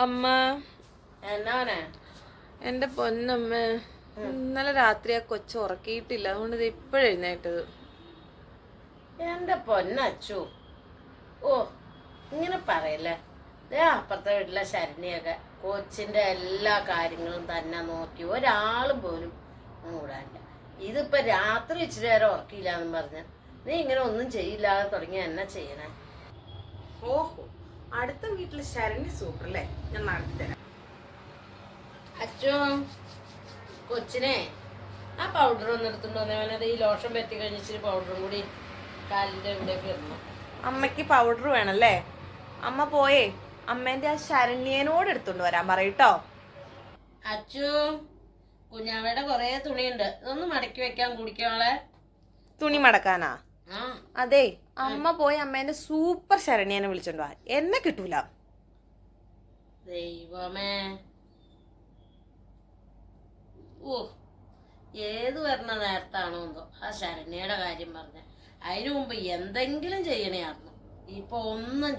അമ്മ എന്നാനെ എന്റെ പൊന്നമ്മ, ഇന്നലെ രാത്രി ആ കൊച്ചു ഉറക്കിയിട്ടില്ല. അതുകൊണ്ട് ഇത് ഇപ്പോഴെഴുന്നേറ്റത്. എന്റെ പൊന്നച്ചു, ഓ ഇങ്ങനെ പറയല്ലേ. അപ്പുറത്തെ വീട്ടിലെ ശരണ്യൊക്കെ കൊച്ചിന്റെ എല്ലാ കാര്യങ്ങളും തന്നെ നോക്കി ഒരാളും പോലും കൂടാനില്ല. ഇതിപ്പോ രാത്രി ഇച്ചിരി നേരം ഉറക്കിയില്ല എന്ന് പറഞ്ഞ നീ ഇങ്ങനെ ഒന്നും ചെയ്യില്ലാതെ തുടങ്ങി എന്നാ ചെയ്യണേ? ഓഹോ, അടുത്ത വീട്ടില് ശരണ്യ സൂപ്പർ അല്ലേ? ഞാൻ നടത്തി തരാം. അച്ചോ, കൊച്ചിനെ ആ പൗഡർ ഒന്ന് എടുത്തുണ്ടോ? അവനത് ഈ ലോഷൻ പറ്റി കഴിഞ്ഞിട്ട് പൗഡറും കൂടി കാലിന്റെ ഇവിടെയൊക്കെ ഇടണം. അമ്മയ്ക്ക് പൗഡർ വേണല്ലേ? അമ്മ പോയേ അമ്മേന്റെ ആ ശരണ്യനോട് എടുത്തോണ്ട് വരാൻ പറയട്ടോ. അച്ചു, കുഞ്ഞാവയുടെ കൊറേ തുണിയുണ്ട്, ഇതൊന്ന് മടക്കി വെക്കാൻ കുടിക്കോളെ. തുണി മടക്കാനാ? ആ അതെ, അമ്മ പോയി അമ്മേന്റെ സൂപ്പർ ശരണ്യനെ വിളിച്ചോണ്ട് വാ. എന്നെ കിട്ടൂല. ദൈവമേ, ഓ ഏത് വരണ നേരത്താണോ എന്തോ ആ ശരണ്യയുടെ കാര്യം പറഞ്ഞ. അതിനു മുമ്പ് എന്തെങ്കിലും ചെയ്യണേ ആയിരുന്നു. ഇപ്പൊ ഒന്നും